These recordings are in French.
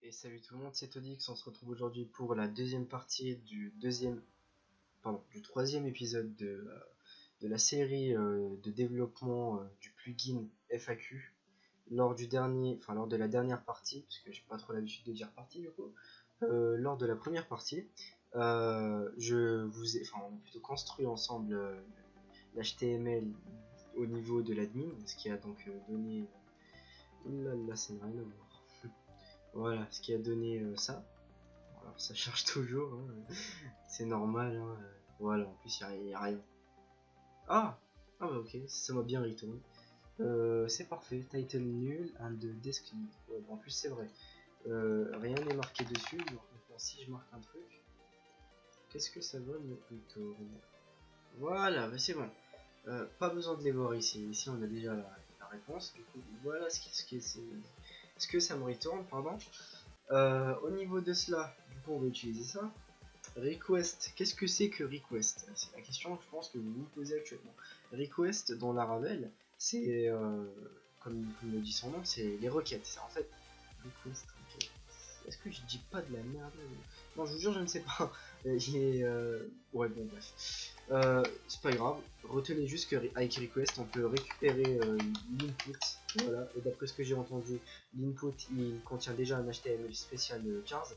Et salut tout le monde, c'est Todix. On se retrouve aujourd'hui pour la deuxième partie du troisième épisode de la série de développement du plugin FAQ. Lors de la dernière partie, parce que j'ai pas trop l'habitude de dire partie du coup, lors de la première partie, on a plutôt construit ensemble l'HTML au niveau de l'admin, ce qui a donc donné. Oulala, ça n'a rien à voir. Voilà, ce qui a donné ça. Alors ça charge toujours, hein. C'est normal, hein. Voilà, en plus il y a rien. Ah Ah bah ok, ça m'a bien retourné. C'est parfait, title nul, and desk nul. Ouais, bah, en plus c'est vrai. Rien n'est marqué dessus, donc maintenant si je marque un truc, qu'est-ce que ça va me retourner? Voilà, bah c'est bon. Pas besoin de les voir ici. Ici on a déjà la réponse. Du coup, voilà ce que ça me retourne, pardon. Au niveau de cela, du coup on va utiliser ça. Request, qu'est-ce que c'est que request? C'est la question, je pense, que vous vous posez actuellement. Request dans Laravel, c'est comme le dit son nom, c'est les requêtes. C'est en fait request. Ok. Est-ce que je dis pas de la merde? Non, je vous jure, je ne sais pas. Ouais, bon, bref. C'est pas grave. Retenez juste qu'avec request, on peut récupérer l'input. Voilà. Et d'après ce que j'ai entendu, l'input il contient déjà un HTML spécial chars.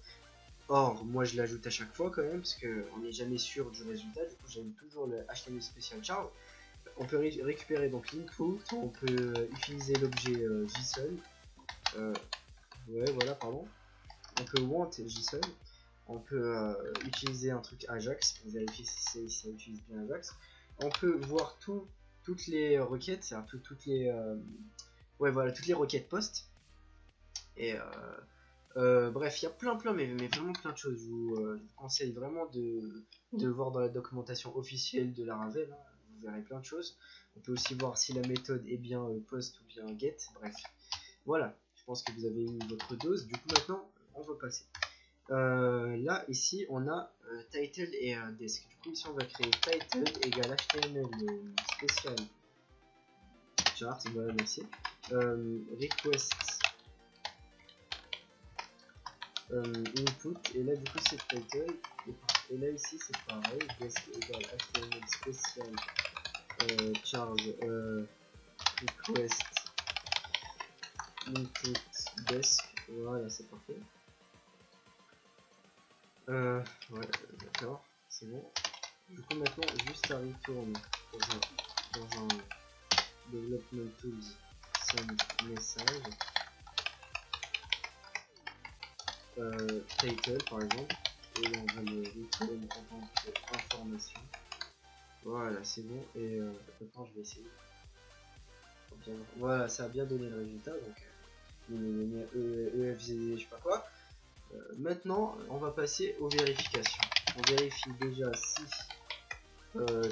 Or, moi je l'ajoute à chaque fois quand même, parce qu'on n'est jamais sûr du résultat, du coup j'ajoute toujours le HTML spécial char. On peut récupérer donc l'input, on peut utiliser l'objet JSON, ouais voilà pardon, on peut want JSON, on peut utiliser un truc Ajax pour vérifier si ça utilise bien Ajax. On peut voir toutes les requêtes, c'est-à-dire toutes les ouais voilà toutes les requêtes post. Et bref, il y a mais vraiment plein de choses. Je vous conseille vraiment de voir dans la documentation officielle de Laravel, hein. Vous verrez plein de choses. On peut aussi voir si la méthode est bien post ou bien get. Bref, voilà. Je pense que vous avez eu votre dose. Du coup, maintenant, on va passer. Là, ici, on a title et desk. Du coup, ici, on va créer title égale HTML spécial chart. Voilà, merci. Request input, et là du coup c'est title, et là ici c'est pareil, desk égale HTML spécial charge request input desk. Voilà, c'est parfait. Ouais, d'accord, c'est bon. Du coup maintenant juste à retourner dans un development tools send message title par exemple, et là on va le retourner en tant qu'information. Voilà, c'est bon. Et maintenant, je vais essayer. Voilà, ça a bien donné le résultat. Donc, EFZ, je sais pas quoi. Maintenant, on va passer aux vérifications. On vérifie déjà si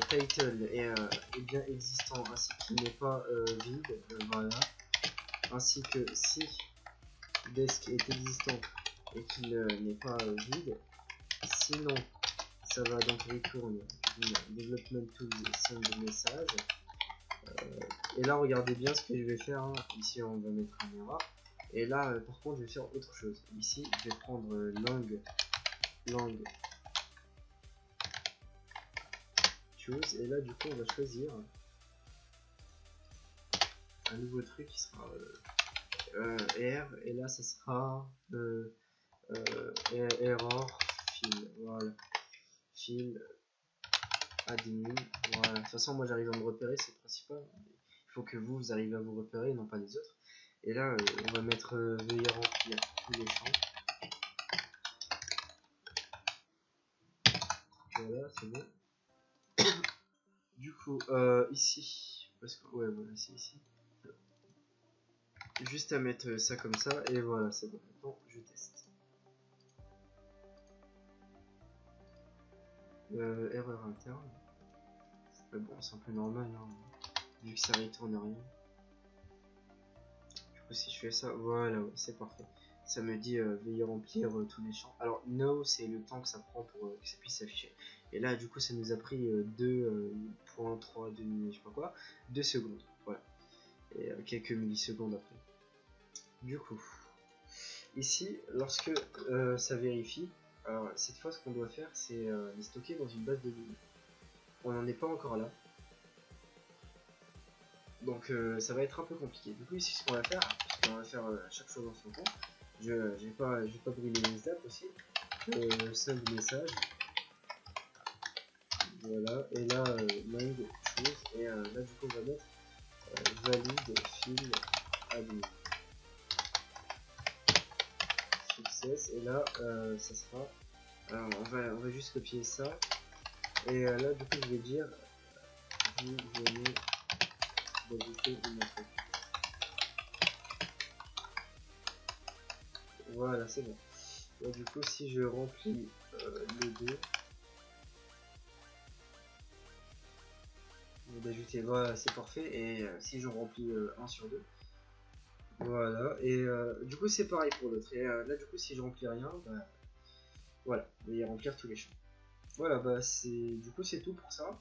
title est bien existant ainsi qu'il n'est pas vide. Voilà. Ainsi que si desk est existant et qu'il n'est pas vide. Sinon, ça va donc retourner development tools send message. Et là, regardez bien ce que je vais faire, hein. Ici, on va mettre un erreur. Et là, par contre, je vais faire autre chose. Ici, je vais prendre lang choose. Et là, du coup, on va choisir un nouveau truc qui sera R. Et là, ça sera error fill. Voilà. Fill admin. Voilà. De toute façon, moi, j'arrive à me repérer, c'est le principal. Il faut que vous arrivez à vous repérer, non pas les autres. Et là, on va mettre veuillez remplir tous les champs. Voilà, c'est bon. Du coup, ici, parce que ouais, voilà, c'est ici. Juste à mettre ça comme ça, et voilà, c'est bon. Maintenant, je teste. Erreur interne. Mais bon, c'est un peu normal, hein, vu que ça retourne rien. Du coup, si je fais ça, voilà, ouais, c'est parfait. Ça me dit veuillez remplir tous les champs. Alors, no, c'est le temps que ça prend pour que ça puisse s'afficher. Et là, du coup, ça nous a pris 2.3, je sais pas quoi, 2 secondes. Voilà. Et quelques millisecondes après. Du coup, Ici, lorsque ça vérifie, alors cette fois ce qu'on doit faire c'est les stocker dans une base de données. On n'en est pas encore là. Donc ça va être un peu compliqué. Du coup ici ce qu'on va faire, on va faire chaque chose dans son temps. Je vais pas brûler les étapes aussi. 5 messages. Voilà, et là mind chose, et là du coup on va mettre valide fil admin. Success, et là ça sera, alors on va juste copier ça, et là du coup je vais dire vous venez d'ajouter une autre. Voilà, c'est bon. Là du coup si je remplis les deux, d'ajouter, voilà, c'est parfait, et si je remplis 1 sur 2, voilà, et du coup c'est pareil pour l'autre, et là du coup si je remplis rien, bah, voilà, vous allez remplir tous les champs. Voilà, bah du coup c'est tout pour ça.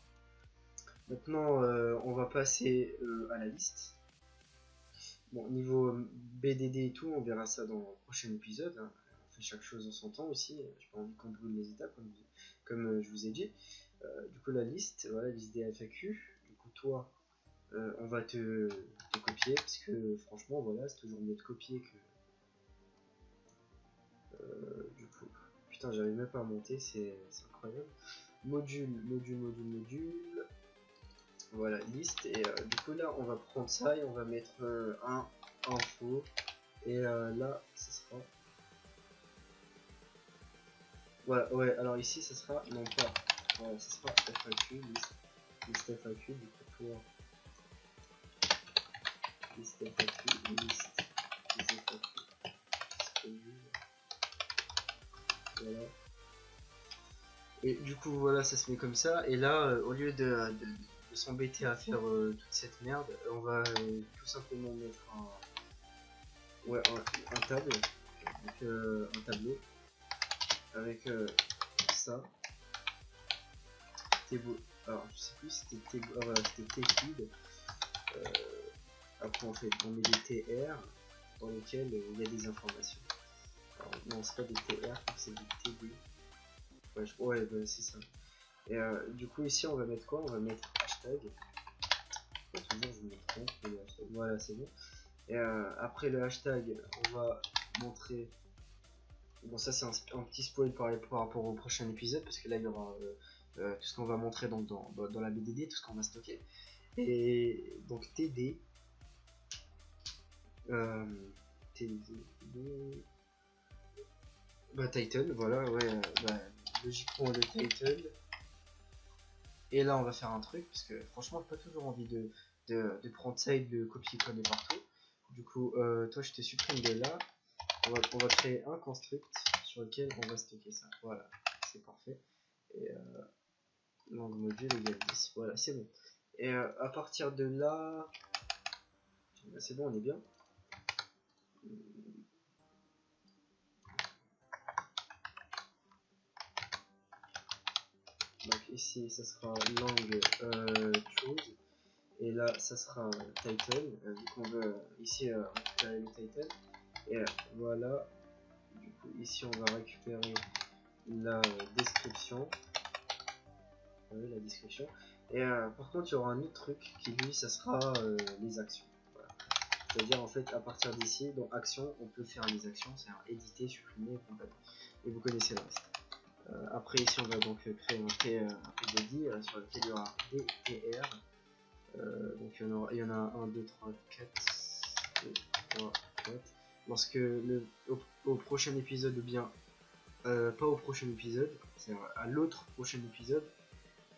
Maintenant on va passer à la liste. Bon, niveau BDD et tout, on verra ça dans le prochain épisode, hein. On fait chaque chose en son temps aussi, j'ai pas envie qu'on brûle les étapes comme je vous ai dit. Du coup la liste, voilà, liste des FAQ. Du coup toi, on va te copier, parce que franchement voilà, c'est toujours mieux de copier que du coup, putain j'arrive même pas à monter, c'est incroyable. Module, voilà, liste, et du coup là on va prendre ça et on va mettre un info, et là ce sera, voilà, ouais, alors ici ça sera, non pas, voilà, ça sera FAQ, liste FAQ, du coup pour liste FAQ, liste FAQ, voilà. Et du coup voilà, ça se met comme ça, et là au lieu de s'embêter à faire toute cette merde, on va tout simplement mettre un table, donc, un tableau avec ça, table, alors je sais plus si c'était table, voilà, c'était tfeed, après on met des tr dans lesquels il y a des informations. Alors, non, c'est pas des tr, c'est des tb, ouais, bah, c'est ça. Et du coup ici on va mettre quoi? On va mettre hashtag, toujours je me trompe, voilà, c'est bon. Et après le hashtag on va montrer, bon ça c'est un petit spoil par rapport au prochain épisode, parce que là il y aura tout ce qu'on va montrer dans la BDD, tout ce qu'on va stocker. Et donc TD, bah title, voilà, ouais, bah, logiquement le title. Et là on va faire un truc, parce que franchement j'ai pas toujours envie de prendre ça et de le copier-coller partout. Du coup toi je te supprime de là, on va créer un construct sur lequel on va stocker ça, voilà, c'est parfait. Et langue module égale 10, voilà, c'est bon. Et à partir de là, c'est bon, on est bien. Donc ici ça sera langue chose, et là ça sera title, vu qu'on veut ici récupérer le title, et voilà, du coup ici on va récupérer la description, la description, et par contre il y aura un autre truc qui lui ça sera les actions, voilà. C'est à dire en fait à partir d'ici dans action on peut faire les actions, c'est-à-dire éditer, supprimer, compagnie, et vous connaissez le reste. Après ici on va donc créer un PDD sur lequel il y aura des TR. Donc il y en a 1, 2, 3, 4, 2, 3, 4. Lorsque au prochain épisode, ou bien pas au prochain épisode, c'est à l'autre prochain épisode,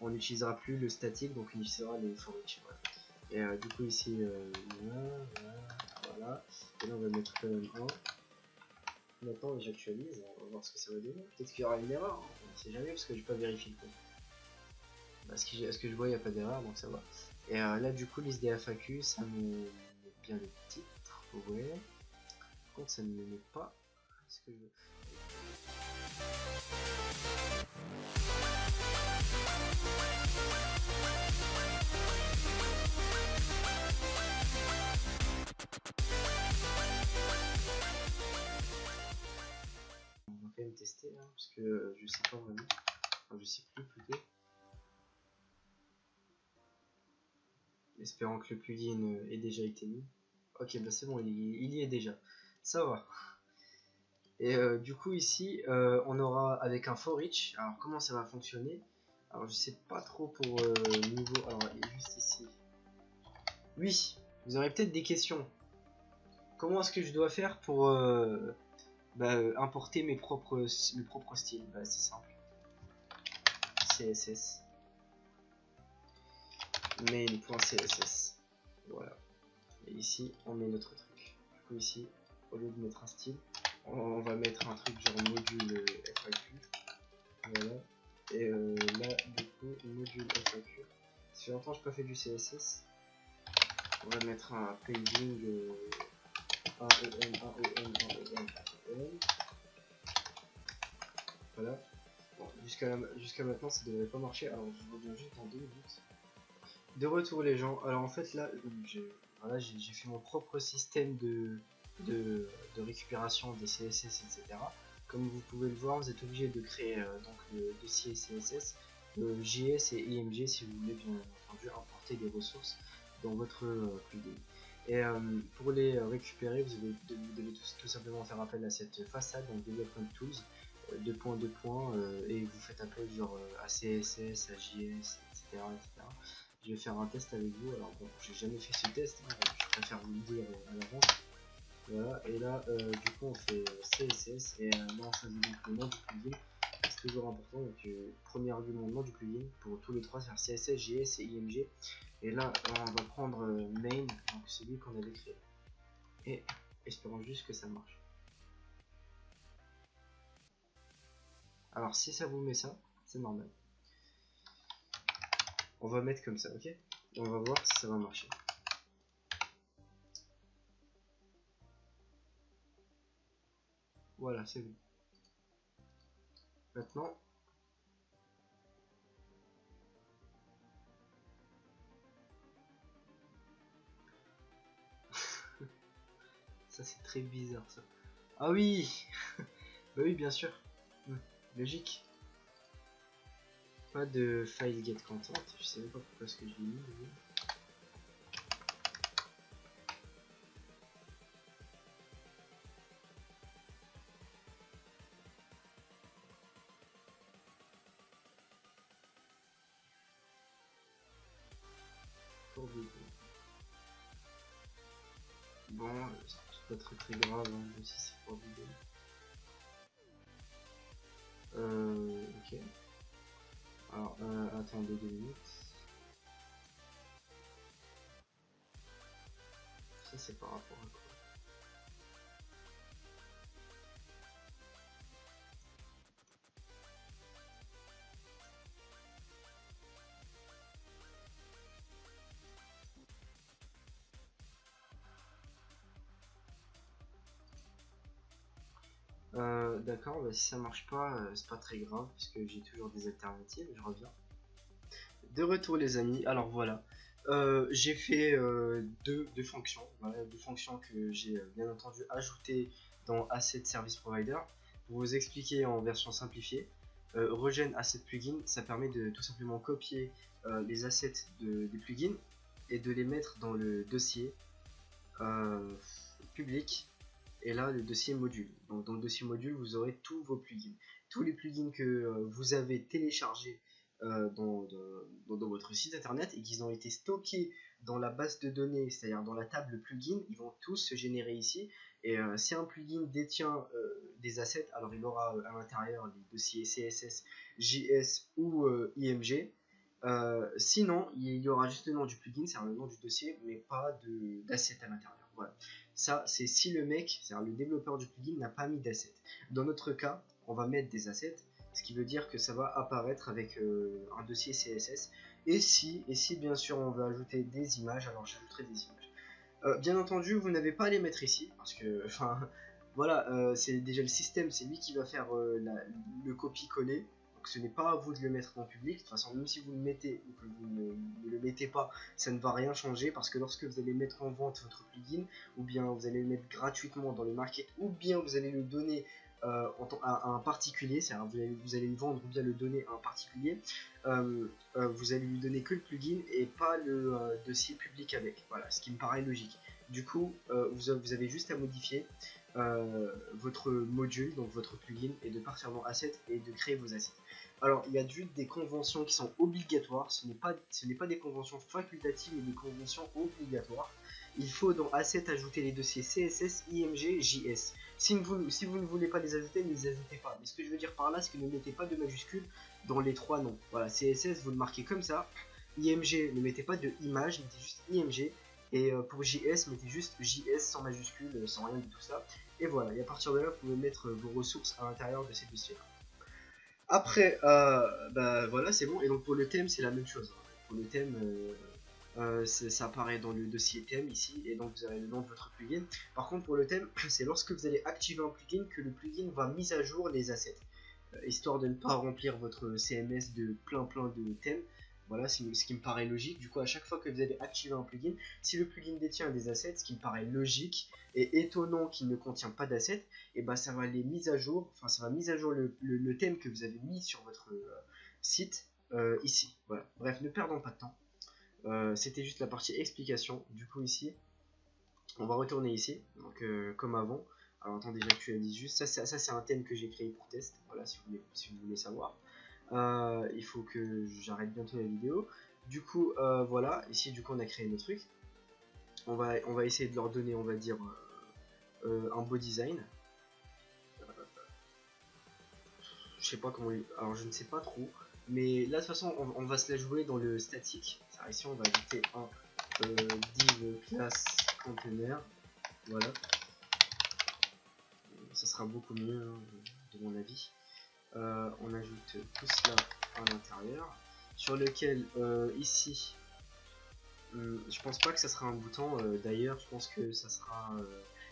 on n'utilisera plus le statique, donc on utilisera les for each. Voilà. Et du coup ici, voilà. Et là on va mettre quand même 1. Maintenant j'actualise, on va voir ce que ça va donner. Peut-être qu'il y aura une erreur, hein. On ne sait jamais parce que j'ai pas vérifié le code. Bah, ce que je vois, il n'y a pas d'erreur, donc ça va. Et là du coup liste des FAQ, ça me met bien le titre, ouais. Par contre ça ne me met pas ce que je veux. quand même tester hein, parce que je sais pas vraiment, enfin, je sais plus plutôt. Espérant que le plugin ait déjà été mis. Ok, bah c'est bon, il y est déjà. Ça va. Et du coup ici, on aura avec un for each. Alors comment ça va fonctionner? Alors je sais pas trop pour niveau. Alors il est juste ici. Oui, vous aurez peut-être des questions. Comment est-ce que je dois faire pour importer mes propres styles? Bah c'est simple. CSS. Main.css. Voilà. Et ici, on met notre truc. Du coup ici, au lieu de mettre un style, on va mettre un truc genre module FAQ. Voilà. Et là, du coup, module FAQ. Ça fait longtemps que je n'ai pas fait du CSS. On va mettre un paging 1 EN. Voilà. Bon, jusqu'à maintenant, ça devrait pas marcher. Alors, je reviens juste dans 2 minutes. De retour, les gens. Alors, en fait, là, voilà, j'ai fait mon propre système de récupération des CSS, etc. Comme vous pouvez le voir, vous êtes obligé de créer donc le dossier CSS, JS et IMG si vous voulez bien entendu importer des ressources dans votre plugin. Et pour les récupérer, vous devez tout simplement faire appel à cette façade, donc Development Tools, 2.2 et vous faites appel genre à CSS, à JS, etc. Je vais faire un test avec vous. Alors bon, j'ai jamais fait ce test, hein, je préfère vous le dire à l'avance. Voilà, et là, du coup, on fait CSS et là, on choisit donc le nom du plugin. C'est toujours important. Donc, premier argument, le nom du plugin pour tous les trois, c'est CSS, JS et IMG. Et là, on va prendre main, donc celui qu'on avait créé. Et espérons juste que ça marche. Alors, si ça vous met ça, c'est normal. On va mettre comme ça, ok? On va voir si ça va marcher. Voilà, c'est bon. Maintenant, ça c'est très bizarre ça. Ah oui. Bah oui, bien sûr. Logique. Pas de file get content. Je sais même pas pourquoi ce que je l'ai mis. Bon, c'est pas très grave, hein, même si c'est pour vidéo. Ok. Alors, attendez 2 minutes. Ça, c'est par rapport à quoi? D'accord, bah, si ça marche pas, c'est pas très grave, parce que j'ai toujours des alternatives, je reviens. De retour les amis, alors voilà. J'ai fait deux fonctions, voilà, deux fonctions que j'ai bien entendu ajoutées dans Asset Service Provider. Pour vous expliquer en version simplifiée, Regen Asset Plugin, ça permet de tout simplement copier les assets des plugins et de les mettre dans le dossier public. Et là, le dossier module. Donc, dans le dossier module, vous aurez tous vos plugins. Tous les plugins que vous avez téléchargés dans votre site internet et qu'ils ont été stockés dans la base de données, c'est-à-dire dans la table plugin, ils vont tous se générer ici. Et si un plugin détient des assets, alors il aura à l'intérieur les dossiers CSS, JS ou IMG. Sinon, il y aura juste le nom du plugin, c'est le nom du dossier, mais pas d'assets à l'intérieur. Voilà. Ça, c'est si le mec, c'est-à-dire le développeur du plugin, n'a pas mis d'assets. Dans notre cas, on va mettre des assets, ce qui veut dire que ça va apparaître avec un dossier CSS. Et si bien sûr on veut ajouter des images, alors j'ajouterai des images. Bien entendu, vous n'avez pas à les mettre ici, parce que, enfin, voilà, c'est déjà le système, c'est lui qui va faire le copier-coller. Donc ce n'est pas à vous de le mettre en public. De toute façon, même si vous le mettez ou que vous ne le mettez pas, ça ne va rien changer parce que lorsque vous allez mettre en vente votre plugin, ou bien vous allez le mettre gratuitement dans le market, ou bien vous allez le donner à un particulier, c'est-à-dire vous allez lui vendre ou bien le donner à un particulier, vous allez lui donner que le plugin et pas le dossier public avec. Voilà, ce qui me paraît logique. Du coup, vous avez juste à modifier votre module, donc votre plugin, et de partir dans Assets et de créer vos assets. Alors, il y a juste des conventions qui sont obligatoires, ce n'est pas des conventions facultatives, mais des conventions obligatoires. Il faut dans Assets ajouter les dossiers CSS, IMG, JS. Si vous ne voulez pas les ajouter, ne les ajoutez pas. Mais ce que je veux dire par là, c'est que ne mettez pas de majuscules dans les trois noms. Voilà, CSS, vous le marquez comme ça. IMG, ne mettez pas de image, mettez juste IMG. Et pour JS, mettez juste JS sans majuscule, sans rien de tout ça. Et voilà, et à partir de là, vous pouvez mettre vos ressources à l'intérieur de ces dossiers-là. Après, bah voilà, c'est bon. Et donc pour le thème, c'est la même chose. Pour le thème, ça apparaît dans le dossier thème ici, et donc vous avez le nom de votre plugin. Par contre, pour le thème, c'est lorsque vous allez activer un plugin que le plugin va mise à jour les assets, histoire de ne pas remplir votre CMS de plein de thèmes. Voilà, ce qui me paraît logique. Du coup, à chaque fois que vous allez activer un plugin, si le plugin détient des assets, ce qui me paraît logique et étonnant qu'il ne contient pas d'assets, et bah ça va les mise à jour, enfin ça va mise à jour le thème que vous avez mis sur votre site ici. Voilà. Bref, ne perdons pas de temps. C'était juste la partie explication. Du coup ici, on va retourner ici, donc comme avant. Alors attendez, j'actualise juste. Ça c'est un thème que j'ai créé pour test. Voilà, si vous voulez savoir. Il faut que j'arrête bientôt la vidéo. Du coup, voilà. Ici, du coup, on a créé nos trucs. On va essayer de leur donner, on va dire, un beau design. Je sais pas comment. Alors, je ne sais pas trop. Mais là, de toute façon, on va se la jouer dans le statique. Ici, on va ajouter un div class container. Voilà. Ça sera beaucoup mieux, hein, de mon avis. On ajoute tout cela à l'intérieur. Sur lequel, ici, je pense pas que ça sera un bouton. D'ailleurs, je pense que ça sera.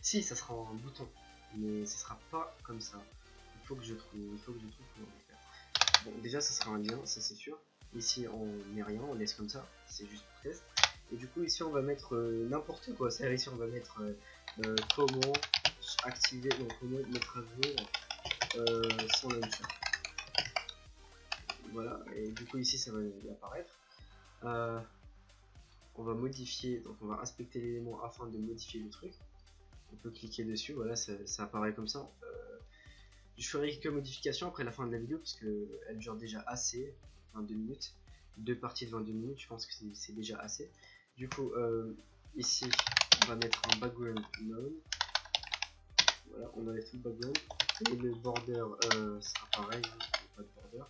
Si, ça sera un bouton. Mais ce sera pas comme ça. Il faut que je trouve comment le faire. Bon, déjà, ça sera un lien, ça c'est sûr. Ici, on met rien, on laisse comme ça. C'est juste pour test. Et du coup, ici, on va mettre n'importe quoi. C'est-à-dire, ici, on va mettre comment activer, donc comment mettre à jour son launcher. Voilà. Et du coup, ici, ça va apparaître. On va modifier, donc on va inspecter l'élément afin de modifier le truc. On peut cliquer dessus, voilà, ça apparaît comme ça. Je ferai quelques modifications après la fin de la vidéo parce qu'elle dure déjà assez, 22 minutes. Deux parties de 22 minutes, je pense que c'est déjà assez. Du coup, ici, on va mettre un background none. Voilà, on enlève tout le background. Et le border sera pareil, pas de border.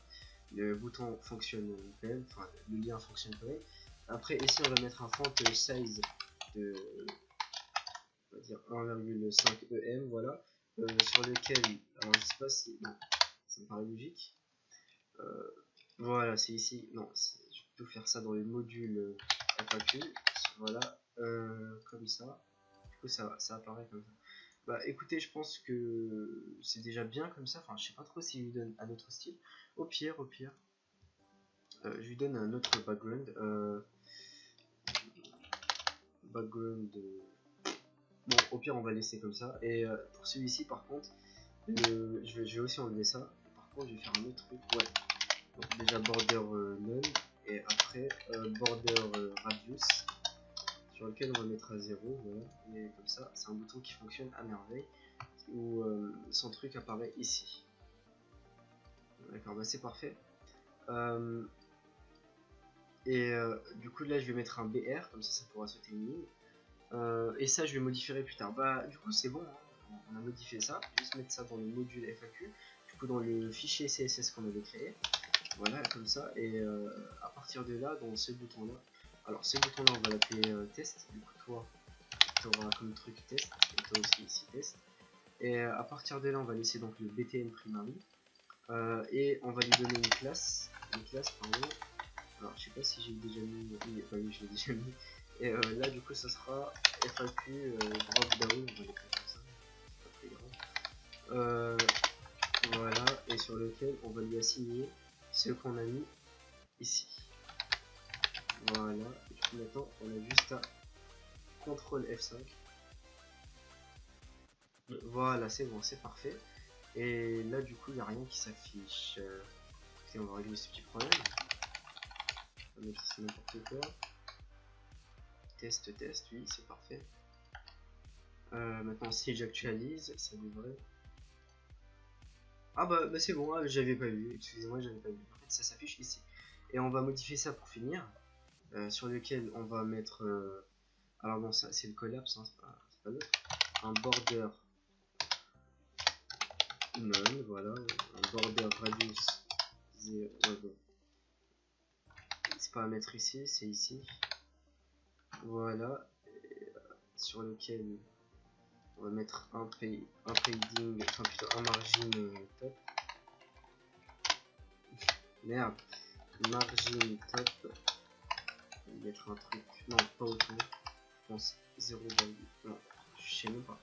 Le bouton fonctionne quand même, enfin le lien fonctionne quand même. Après ici on va mettre un font size de, on va dire 1,5 em, voilà, sur lequel, alors je sais pas si, non, ça me paraît logique. Voilà, c'est ici, non, je peux faire ça dans le module FAQ, voilà, comme ça. Du coup ça apparaît comme ça. Bah écoutez, je pense que c'est déjà bien comme ça, enfin je sais pas trop si je lui donne un autre style. Au pire, je lui donne un autre background. Bon, au pire, on va laisser comme ça. Et pour celui-ci, par contre, je vais aussi enlever ça. Par contre, je vais faire un autre truc. Ouais. Donc, déjà border none. Et après, border radius. Sur lequel on va mettre à 0. Voilà. Et comme ça, c'est un bouton qui fonctionne à merveille. Où son truc apparaît ici. D'accord, bah c'est parfait. Du coup là je vais mettre un BR, comme ça pourra sauter une ligne. Et ça je vais modifier plus tard. Bah du coup c'est bon, hein. On a modifié ça. Je vais juste mettre ça dans le module FAQ, du coup dans le fichier CSS qu'on avait créé. Voilà, comme ça. Et à partir de là, dans ce bouton là, alors ce bouton là on va l'appeler test. Du coup toi tu auras comme truc test, et toi aussi ici test. Et à partir de là on va laisser donc le btn primary. Et on va lui donner une classe pardon. Alors je sais pas si j'ai déjà mis, oui, enfin, oui je l'ai déjà mis. Et là du coup ça sera FAQ drop down, on va l'écrire comme ça, c'est pas très grave. Voilà, et sur lequel on va lui assigner ce qu'on a mis ici. Voilà, et du coup maintenant on a juste à CTRL F5. Voilà, c'est bon, c'est parfait. Et là du coup il n'y a rien qui s'affiche. Écoutez, on va régler ce petit problème. On va mettre ici n'importe quoi. Test, oui c'est parfait. Maintenant si j'actualise, ça devrait... Ah bah c'est bon, ah, j'avais pas vu, excusez-moi j'avais pas vu. En fait ça s'affiche ici. Et on va modifier ça pour finir. Sur lequel on va mettre... alors non, ça c'est le collapse, hein, c'est pas l'autre. Un border none, voilà. Un border radius 0, c'est pas à mettre ici, c'est ici. Voilà. Et, sur lequel on va mettre un padding, enfin plutôt un margin top. Merde. Margin top. On va mettre un truc. Non, pas autant. Je pense 0 value. Non, je sais même pas.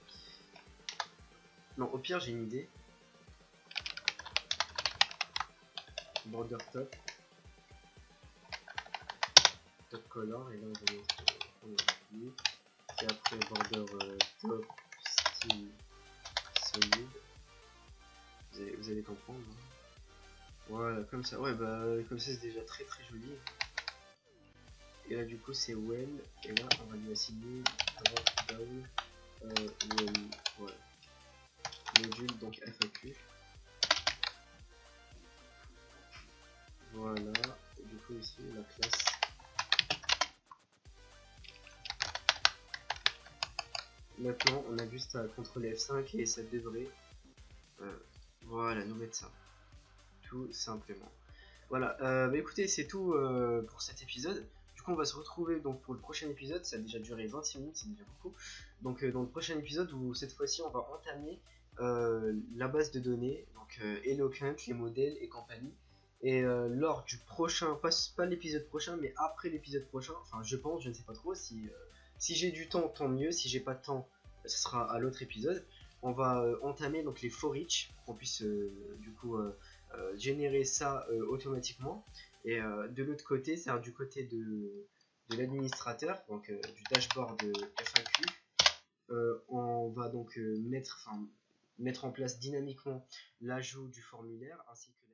Non, au pire, j'ai une idée. Border top. Top color. Et là, on va mettre bleu. Et après, border top style solide. Vous allez comprendre. Hein. Voilà, comme ça. Ouais, bah, comme ça, c'est déjà très très joli. Et là, du coup, c'est well. Et là, on va lui assigner drop down well. Voilà. Module, donc FAQ. Voilà. Et du coup, ici, la classe. Maintenant, on a juste à contrôler F5 et ça devrait, voilà, nous mettre ça. Tout simplement. Voilà, bah écoutez, c'est tout pour cet épisode. Du coup, on va se retrouver donc pour le prochain épisode. Ça a déjà duré 26 minutes, c'est déjà beaucoup. Donc, dans le prochain épisode, où cette fois-ci, on va entamer la base de données, donc Eloquent, les modèles et compagnie. Et lors du prochain, pas l'épisode prochain, mais après l'épisode prochain, enfin, je pense, je ne sais pas trop, si j'ai du temps, tant mieux. Si j'ai pas de temps, ce sera à l'autre épisode. On va entamer donc les for each, pour qu'on puisse du coup générer ça automatiquement. Et de l'autre côté, c'est-à-dire du côté de l'administrateur, donc du dashboard FAQ, on va donc mettre en place dynamiquement l'ajout du formulaire ainsi que